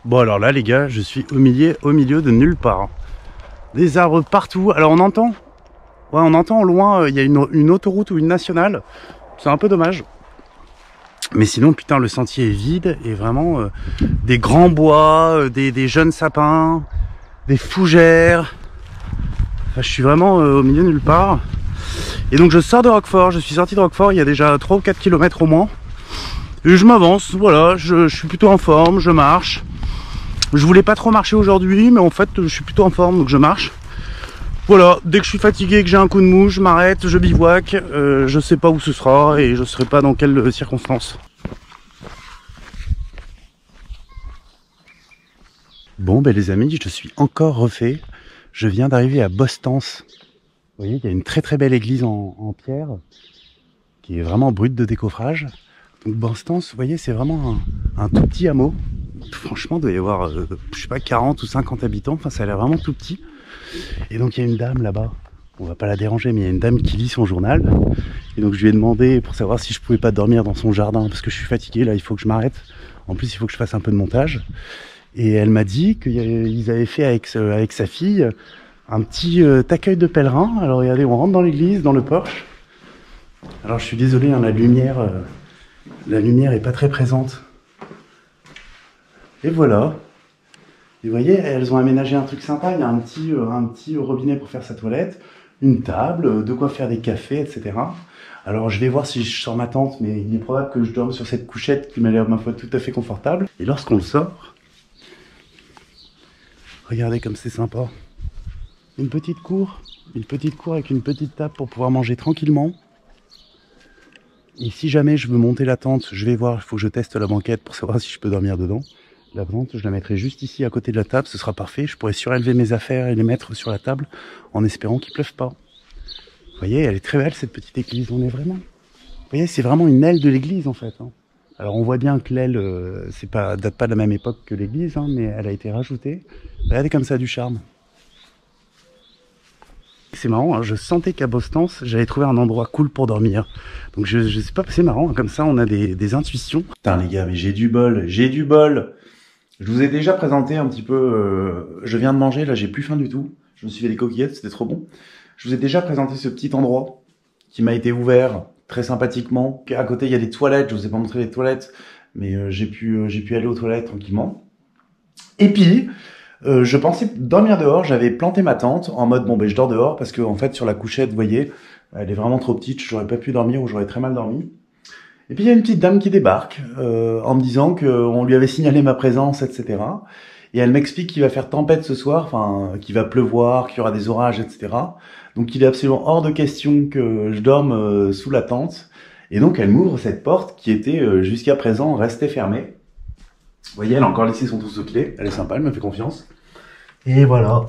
Bon alors là les gars, je suis au milieu de nulle part. Des arbres partout. Alors on entend, ouais, on entend au loin, il y a une autoroute ou une nationale. C'est un peu dommage. Mais sinon putain le sentier est vide et vraiment des grands bois, des jeunes sapins, des fougères. Enfin, je suis vraiment au milieu de nulle part. Et donc je sors de Roquefort, je suis sorti de Roquefort il y a déjà 3 ou 4 km au moins. Et je m'avance, voilà, je suis plutôt en forme, je marche. Je voulais pas trop marcher aujourd'hui, mais en fait je suis plutôt en forme donc je marche. Voilà, dès que je suis fatigué, que j'ai un coup de mou, je m'arrête, je bivouac, je sais pas où ce sera et je sais pas dans quelles circonstances. Bon ben les amis, je suis encore refait. Je viens d'arriver à Bostance. Vous voyez, il y a une très très belle église en pierre qui est vraiment brute de décoffrage. Donc Bostance, vous voyez, c'est vraiment un tout petit hameau. Franchement, il doit y avoir, je sais pas, 40 ou 50 habitants. Enfin, ça a l'air vraiment tout petit. Et donc, il y a une dame là-bas. On va pas la déranger, mais il y a une dame qui lit son journal. Et donc, je lui ai demandé pour savoir si je pouvais pas dormir dans son jardin parce que je suis fatigué. Là, il faut que je m'arrête. En plus, il faut que je fasse un peu de montage. Et elle m'a dit qu'ils avaient fait avec sa fille un petit accueil de pèlerin. Alors, regardez, on rentre dans l'église, dans le porche. Alors, je suis désolé, hein, la lumière est pas très présente. Et voilà. Et vous voyez, elles ont aménagé un truc sympa. Il y a un petit robinet pour faire sa toilette, une table, de quoi faire des cafés, etc. Alors je vais voir si je sors ma tente, mais il est probable que je dorme sur cette couchette qui m'a l'air, ma foi, tout à fait confortable. Et lorsqu'on le sort, regardez comme c'est sympa. Une petite cour avec une petite table pour pouvoir manger tranquillement. Et si jamais je veux monter la tente, je vais voir, il faut que je teste la banquette pour savoir si je peux dormir dedans. La tente, je la mettrai juste ici à côté de la table, ce sera parfait. Je pourrai surélever mes affaires et les mettre sur la table en espérant qu'il pleuve pas. Vous voyez, elle est très belle cette petite église, on est vraiment... Vous voyez, c'est vraiment une aile de l'église en fait. Hein. Alors on voit bien que l'aile, date pas de la même époque que l'église, hein, mais elle a été rajoutée. Regardez comme ça a du charme. C'est marrant, hein, je sentais qu'à Bostance, j'allais trouver un endroit cool pour dormir. Donc je sais pas, c'est marrant, hein, comme ça on a des intuitions. Putain les gars, mais j'ai du bol. Je vous ai déjà présenté un petit peu, je viens de manger, là j'ai plus faim du tout. Je me suis fait des coquillettes, c'était trop bon. Je vous ai déjà présenté ce petit endroit qui m'a été ouvert très sympathiquement. À côté il y a des toilettes, je vous ai pas montré les toilettes, mais j'ai pu aller aux toilettes tranquillement. Et puis, je pensais dormir dehors, j'avais planté ma tente en mode bon ben je dors dehors parce que en fait sur la couchette, vous voyez, elle est vraiment trop petite, j'aurais pas pu dormir ou j'aurais très mal dormi. Et puis il y a une petite dame qui débarque en me disant qu'on lui avait signalé ma présence, etc. Et elle m'explique qu'il va faire tempête ce soir, enfin qu'il va pleuvoir, qu'il y aura des orages, etc. Donc il est absolument hors de question que je dorme sous la tente. Et donc elle m'ouvre cette porte qui était jusqu'à présent restée fermée. Vous voyez, elle a encore laissé son trousseau de clés, elle est sympa, elle me fait confiance. Et voilà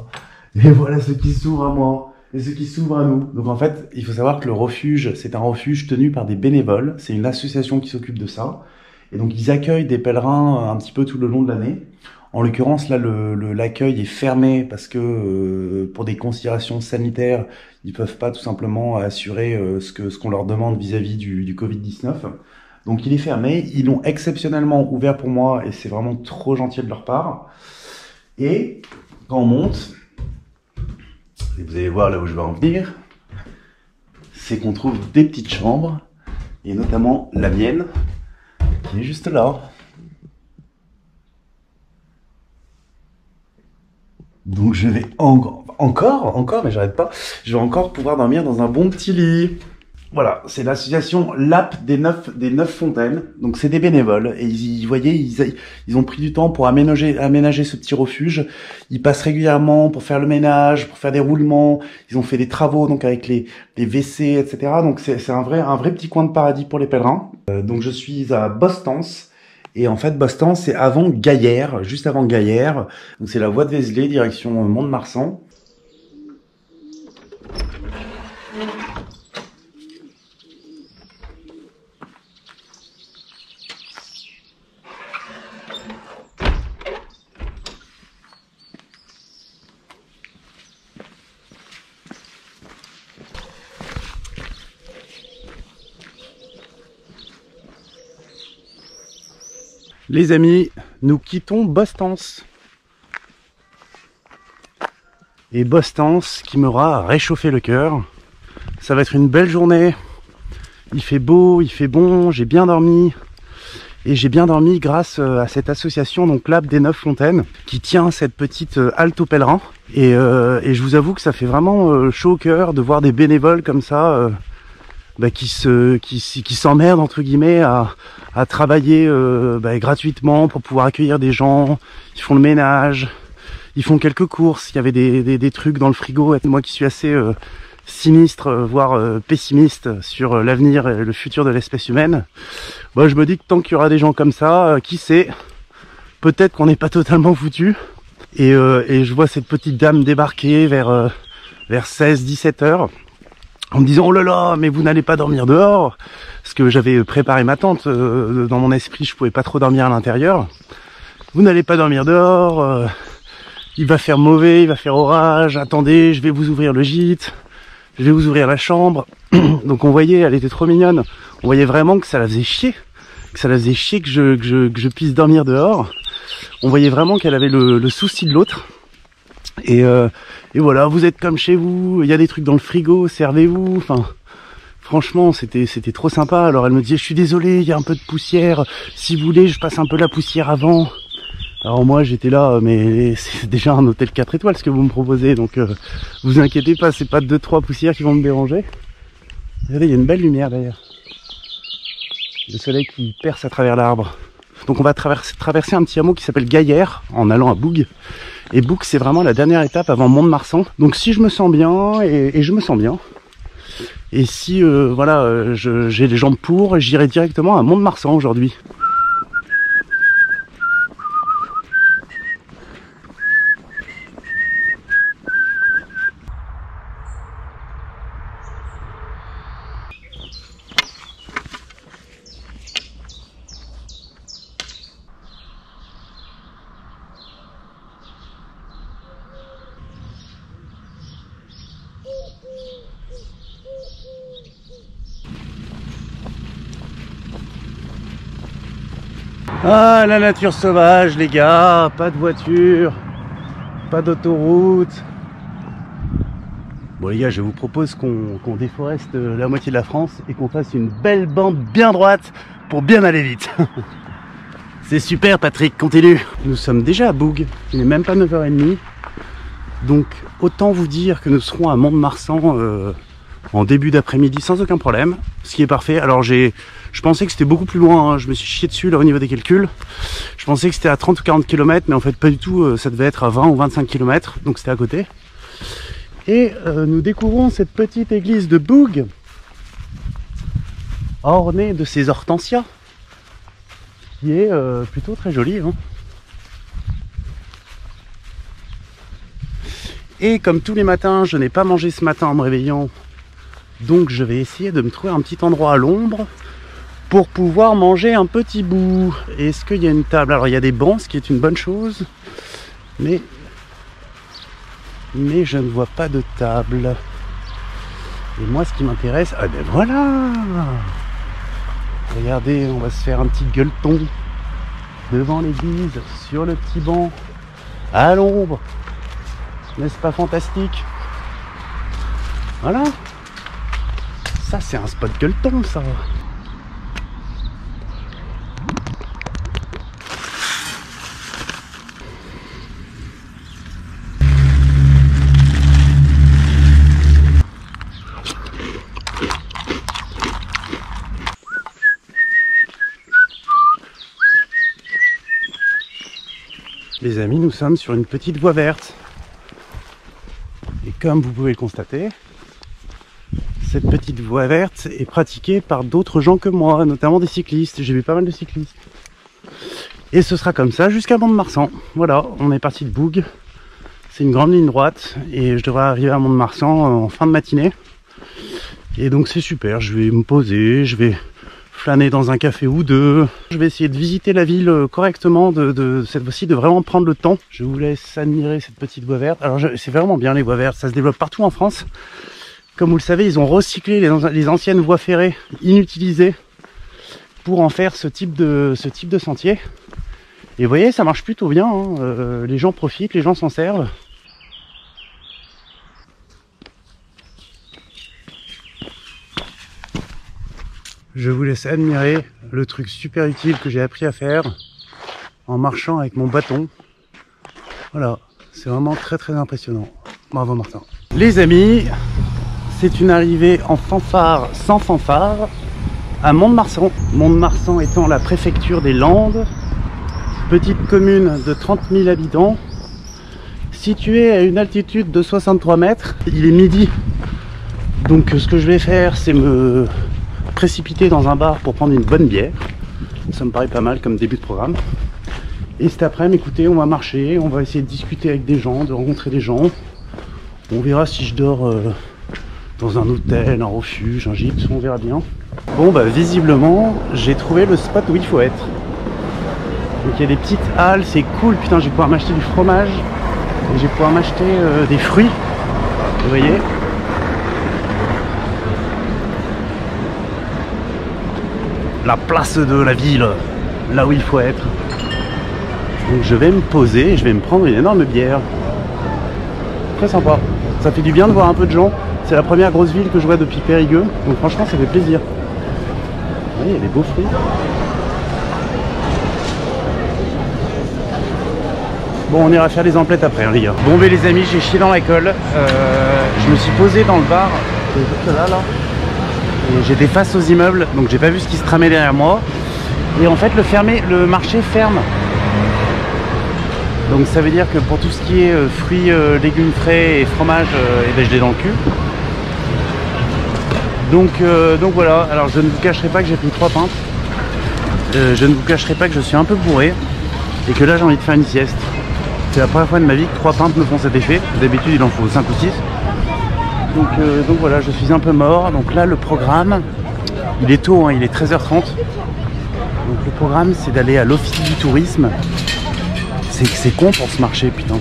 ce qui s'ouvre à moi. Et ce qui s'ouvre à nous. Donc en fait, il faut savoir que le refuge, c'est un refuge tenu par des bénévoles. C'est une association qui s'occupe de ça. Et donc ils accueillent des pèlerins un petit peu tout le long de l'année. En l'occurrence, là, l'accueil est fermé parce que pour des considérations sanitaires, ils peuvent pas tout simplement assurer ce qu'on leur demande vis-à-vis du Covid-19. Donc il est fermé. Ils l'ont exceptionnellement ouvert pour moi et c'est vraiment trop gentil de leur part. Et quand on monte... Et vous allez voir là où je vais en venir, c'est qu'on trouve des petites chambres, et notamment la mienne, qui est juste là. Donc je vais encore, mais j'arrête pas, je vais encore pouvoir dormir dans un bon petit lit. Voilà, c'est l'association LAP des 9 fontaines. Donc c'est des bénévoles et vous voyez, ils ont pris du temps pour aménager ce petit refuge. Ils passent régulièrement pour faire le ménage, pour faire des roulements. Ils ont fait des travaux donc avec les WC, etc. Donc c'est un vrai petit coin de paradis pour les pèlerins. Donc je suis à Bostance. Et en fait, Bostance, c'est avant Gaillère, juste avant Gaillère. Donc c'est la voie de Vézelay, direction Mont-de-Marsan. Les amis, nous quittons Bostens. Et Bostens qui m'aura réchauffé le cœur. Ça va être une belle journée. Il fait beau, il fait bon, j'ai bien dormi. Et j'ai bien dormi grâce à cette association, donc l'App des 9 Fontaines, qui tient cette petite halte aux pèlerins. Et je vous avoue que ça fait vraiment chaud au cœur de voir des bénévoles comme ça, qui s'emmerdent entre guillemets à travailler gratuitement pour pouvoir accueillir des gens. Ils font le ménage, ils font quelques courses. Il y avait des trucs dans le frigo. Moi qui suis assez sinistre, voire pessimiste sur l'avenir et le futur de l'espèce humaine, je me dis que tant qu'il y aura des gens comme ça, qui sait, peut-être qu'on n'est pas totalement foutu. Et je vois cette petite dame débarquer vers 16-17 heures en me disant oh là là, mais vous n'allez pas dormir dehors, parce que j'avais préparé ma tente dans mon esprit, je pouvais pas trop dormir à l'intérieur. Vous n'allez pas dormir dehors, il va faire mauvais, il va faire orage, attendez, je vais vous ouvrir le gîte. Je vais vous ouvrir la chambre. Donc on voyait, elle était trop mignonne. On voyait vraiment que ça la faisait chier. Que je puisse dormir dehors. On voyait vraiment qu'elle avait le souci de l'autre. Et voilà, vous êtes comme chez vous. Il y a des trucs dans le frigo, servez-vous. Enfin, franchement, c'était trop sympa. Alors elle me disait, je suis désolé, il y a un peu de poussière. Si vous voulez, je passe un peu la poussière avant. Alors moi j'étais là, mais c'est déjà un hôtel 4 étoiles ce que vous me proposez, donc vous inquiétez pas, c'est pas 2-3 poussières qui vont me déranger. Regardez, il y a une belle lumière d'ailleurs. Le soleil qui perce à travers l'arbre. Donc on va traverser un petit hameau qui s'appelle Gaillère en allant à Boug. Et Boug c'est vraiment la dernière étape avant Mont-de-Marsan. Donc si je me sens bien, et je me sens bien, et si j'ai les jambes pour, j'irai directement à Mont-de-Marsan aujourd'hui. Ah, la nature sauvage, les gars, pas de voiture, pas d'autoroute. Bon les gars, je vous propose qu'on déforeste la moitié de la France et qu'on fasse une belle bande bien droite pour bien aller vite. C'est super Patrick, continue. Nous sommes déjà à Boug, il n'est même pas 9h30. Donc autant vous dire que nous serons à Mont-de-Marsan en début d'après-midi sans aucun problème, ce qui est parfait. Alors je pensais que c'était beaucoup plus loin, hein. Je me suis chié dessus là au niveau des calculs. Je pensais que c'était à 30 ou 40 km, mais en fait pas du tout, ça devait être à 20 ou 25 km, donc c'était à côté. Et nous découvrons cette petite église de Boug, ornée de ces hortensias, qui est plutôt très jolie, hein. Et comme tous les matins, je n'ai pas mangé ce matin en me réveillant, donc je vais essayer de me trouver un petit endroit à l'ombre pour pouvoir manger un petit bout. Est-ce qu'il y a une table? Alors il y a des bancs, ce qui est une bonne chose, mais je ne vois pas de table. Et moi ce qui m'intéresse, ah ben voilà, regardez, on va se faire un petit gueuleton devant l'église, sur le petit banc, à l'ombre. N'est-ce pas fantastique? Voilà. Ça c'est un spot gueuleton ça. Les amis, nous sommes sur une petite voie verte. Et comme vous pouvez le constater, cette petite voie verte est pratiquée par d'autres gens que moi, notamment des cyclistes. J'ai vu pas mal de cyclistes. Et ce sera comme ça jusqu'à Mont-de-Marsan. Voilà, on est parti de Boug. C'est une grande ligne droite et je devrais arriver à Mont-de-Marsan en fin de matinée. Et donc c'est super, je vais me poser, je vais flâner dans un café ou deux. Je vais essayer de visiter la ville correctement, cette fois-ci de vraiment prendre le temps. Je vous laisse admirer cette petite voie verte. Alors c'est vraiment bien les voies vertes, ça se développe partout en France. Comme vous le savez, ils ont recyclé les anciennes voies ferrées inutilisées pour en faire ce type de sentier. Et vous voyez, ça marche plutôt bien, hein. Les gens profitent, les gens s'en servent. Je vous laisse admirer le truc super utile que j'ai appris à faire en marchant avec mon bâton. Voilà, c'est vraiment très très impressionnant. Bravo Martin. Les amis, c'est une arrivée en fanfare sans fanfare à Mont-de-Marsan. Mont-de-Marsan étant la préfecture des Landes, petite commune de 30 000 habitants, située à une altitude de 63 mètres. Il est midi, donc ce que je vais faire, c'est me précipiter dans un bar pour prendre une bonne bière. Ça me paraît pas mal comme début de programme. Et cet après-midi, écoutez, on va marcher, on va essayer de discuter avec des gens, de rencontrer des gens. On verra si je dors dans un hôtel, un refuge, un gîte, on verra bien. Bon bah visiblement, j'ai trouvé le spot où il faut être. Donc il y a des petites halles, c'est cool, putain, je vais pouvoir m'acheter du fromage. Et je vais pouvoir m'acheter des fruits, vous voyez. La place de la ville, là où il faut être. Donc je vais me poser et je vais me prendre une énorme bière. Très sympa. Ça fait du bien de voir un peu de gens. C'est la première grosse ville que je vois depuis Périgueux. Donc franchement ça fait plaisir. Oui, il y a des beaux fruits. Bon, on ira faire les emplettes après, hein, les gars. Bon, mais les amis, j'ai chié dans la colle. Je me suis posé dans le bar. Là. Et j'étais face aux immeubles, donc j'ai pas vu ce qui se tramait derrière moi. Et en fait, le marché ferme. Donc ça veut dire que pour tout ce qui est fruits, légumes frais et fromage, et ben, je l'ai dans le cul. Donc voilà, alors je ne vous cacherai pas que j'ai pris 3 pintes. Je ne vous cacherai pas que je suis un peu bourré. Et que là j'ai envie de faire une sieste. C'est la première fois de ma vie que 3 pintes me font cet effet. D'habitude il en faut 5 ou 6. Donc voilà, je suis un peu mort. Donc là le programme, il est tôt, hein, il est 13h30. Donc le programme c'est d'aller à l'office du tourisme. C'est con pour ce marché, putain.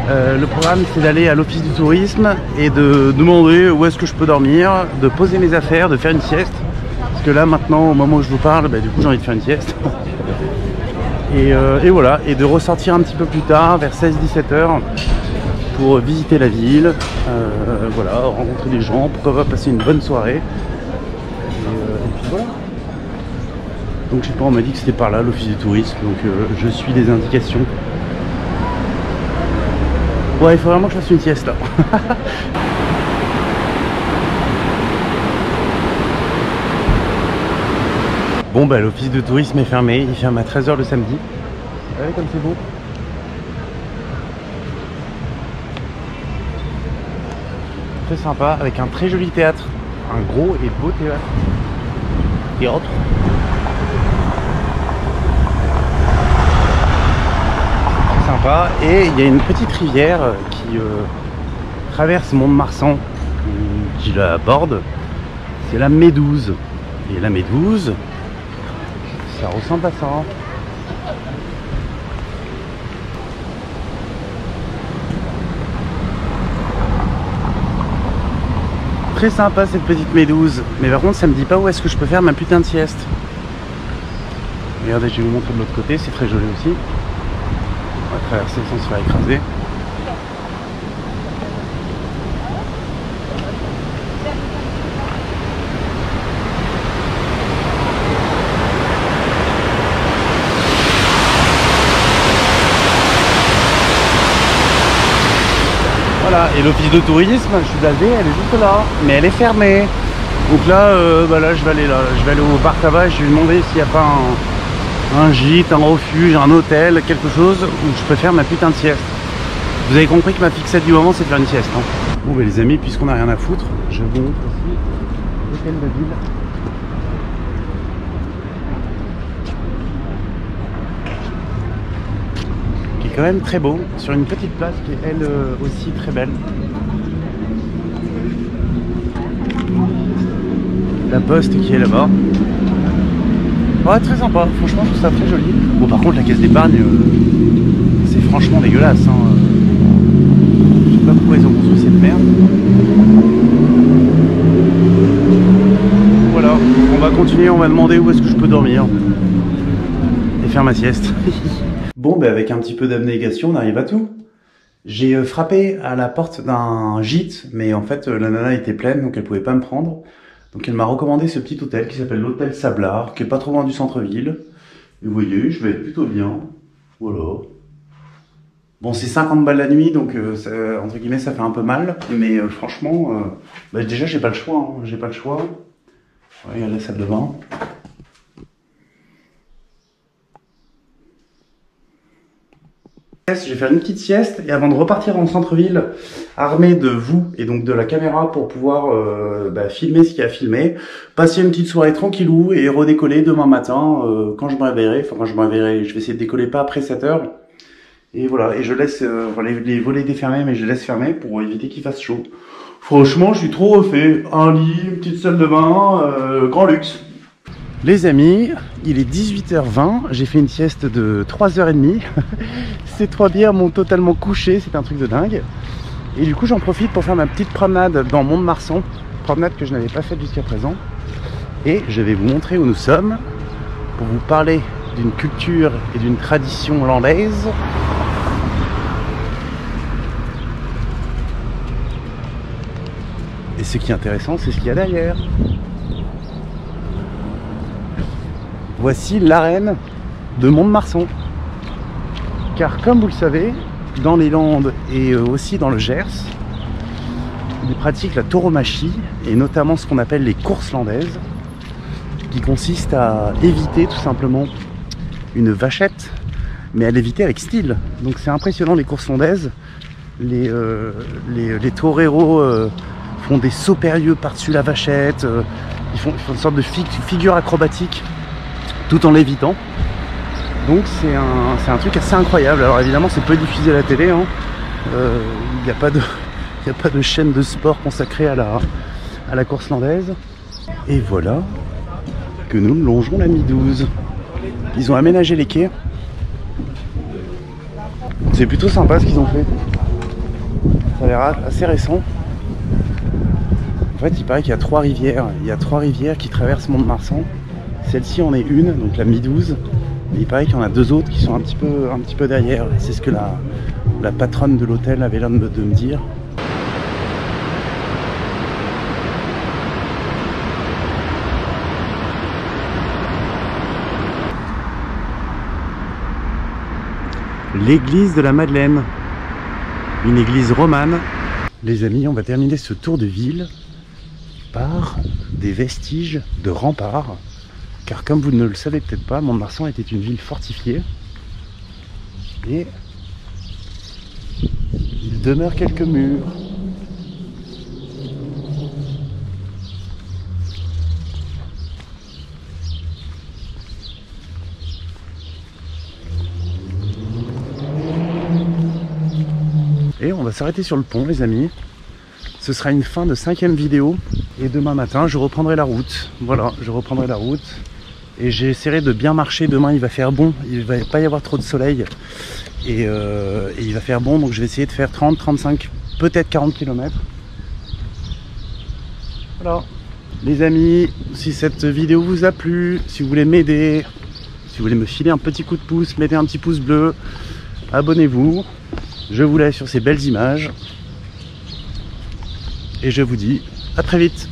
Le programme c'est d'aller à l'office du tourisme et de demander où est-ce que je peux dormir, de poser mes affaires, de faire une sieste. Parce que là maintenant, au moment où je vous parle, bah, du coup j'ai envie de faire une sieste. Et voilà, et de ressortir un petit peu plus tard, vers 16-17 h, pour visiter la ville, voilà, rencontrer des gens, pourquoi pas passer une bonne soirée. Et puis voilà. Donc je sais pas, on m'a dit que c'était par là l'office du tourisme, donc je suis des indications. Ouais, il faut vraiment que je fasse une sieste là. Bon bah l'office de tourisme est fermé, il ferme à 13 h le samedi. Vous voyez comme c'est beau. Très sympa, avec un très joli théâtre. Un gros et beau théâtre. Très sympa. Et il y a une petite rivière qui traverse Mont-de-Marsan, qui la borde. C'est la Médouze. Et la Médouze, ça ressemble à ça. Très sympa cette petite Médouze. Mais par contre ça me dit pas où est-ce que je peux faire ma putain de sieste. Regardez, je vais vous montrer de l'autre côté, c'est très joli aussi. On va traverser sans se faire écraser. Voilà, et l'office de tourisme, je suis blasé, elle est juste là, mais elle est fermée. Donc là, là, je vais aller au bar tabac, je vais lui demander s'il n'y a pas un gîte, un refuge, un hôtel, quelque chose où je peux faire ma putain de sieste. Vous avez compris que ma fixette du moment, c'est de faire une sieste. Hein. Bon, bah, les amis, puisqu'on n'a rien à foutre, je vous montre aussi l'hôtel de ville. Quand même très beau, sur une petite place qui est elle aussi très belle. La poste qui est là-bas. Ouais, très sympa, franchement je trouve ça très joli. Bon par contre la caisse d'épargne, c'est franchement dégueulasse. Hein. Je sais pas pourquoi ils ont construit cette merde. Voilà, on va continuer, on va demander où est-ce que je peux dormir. faire ma sieste. Bon, ben avec un petit peu d'abnégation, on arrive à tout. J'ai frappé à la porte d'un gîte, mais en fait la nana était pleine, donc elle pouvait pas me prendre. Donc elle m'a recommandé ce petit hôtel qui s'appelle l'hôtel Sablard, qui est pas trop loin du centre-ville. Et vous voyez, je vais être plutôt bien. Voilà. Bon, c'est 50 balles la nuit, donc ça, entre guillemets, ça fait un peu mal. Mais franchement, bah, déjà, j'ai pas le choix. Hein. J'ai pas le choix. Ouais, il y a la salle de bain. Je vais faire une petite sieste et avant de repartir en centre-ville, armé de vous et donc de la caméra pour pouvoir filmer ce qu'il y a à filmer, passer une petite soirée tranquillou et redécoller demain matin quand je me réveillerai. Enfin, quand je me réveillerai, je vais essayer de décoller pas après 7 heures. Et voilà, et je laisse les volets défermés, mais je les laisse fermés pour éviter qu'il fasse chaud. Franchement, je suis trop refait. Un lit, une petite salle de bain, grand luxe. Les amis, il est 18h20, j'ai fait une sieste de 3h30. Ces 3 bières m'ont totalement couché, c'est un truc de dingue. Et du coup, j'en profite pour faire ma petite promenade dans Mont-de-Marsan, promenade que je n'avais pas faite jusqu'à présent. Et je vais vous montrer où nous sommes pour vous parler d'une culture et d'une tradition landaise. Et ce qui est intéressant, c'est ce qu'il y a derrière. Voici l'arène de Mont-de-Marsan. Car comme vous le savez, dans les Landes et aussi dans le Gers, ils pratiquent la tauromachie et notamment ce qu'on appelle les courses landaises, qui consistent à éviter tout simplement une vachette, mais à l'éviter avec style. Donc c'est impressionnant les courses landaises. Les toreros font des sauts périlleux par-dessus la vachette, ils font une sorte de figure acrobatique tout en l'évitant. Donc c'est un truc assez incroyable. Alors évidemment c'est peu diffusé à la télé, hein. Il n'y a pas de chaîne de sport consacrée à la course landaise. Et voilà que nous longeons la Mi-12. Ils ont aménagé les quais. C'est plutôt sympa ce qu'ils ont fait. Ça a l'air assez récent. En fait il paraît qu'il y a 3 rivières. Il y a 3 rivières qui traversent Mont-de-Marsan. Celle-ci en est une, donc la Mi-12. Et il paraît qu'il y en a 2 autres qui sont un petit peu derrière. C'est ce que la patronne de l'hôtel avait l'air de me dire. L'église de la Madeleine, une église romane. Les amis, on va terminer ce tour de ville par des vestiges de remparts. Car comme vous ne le savez peut-être pas, Mont-de-Marsan était une ville fortifiée. Et il demeure quelques murs. Et on va s'arrêter sur le pont, les amis. Ce sera une fin de 5e vidéo. Et demain matin, je reprendrai la route. Voilà, je reprendrai la route. Et j'essaierai de bien marcher. Demain, il va faire bon. Il ne va pas y avoir trop de soleil. Et il va faire bon. Donc, je vais essayer de faire 30, 35, peut-être 40 km. Voilà. Les amis, si cette vidéo vous a plu, si vous voulez m'aider, si vous voulez me filer un petit coup de pouce, mettez un petit pouce bleu. Abonnez-vous. Je vous laisse sur ces belles images. Et je vous dis à très vite.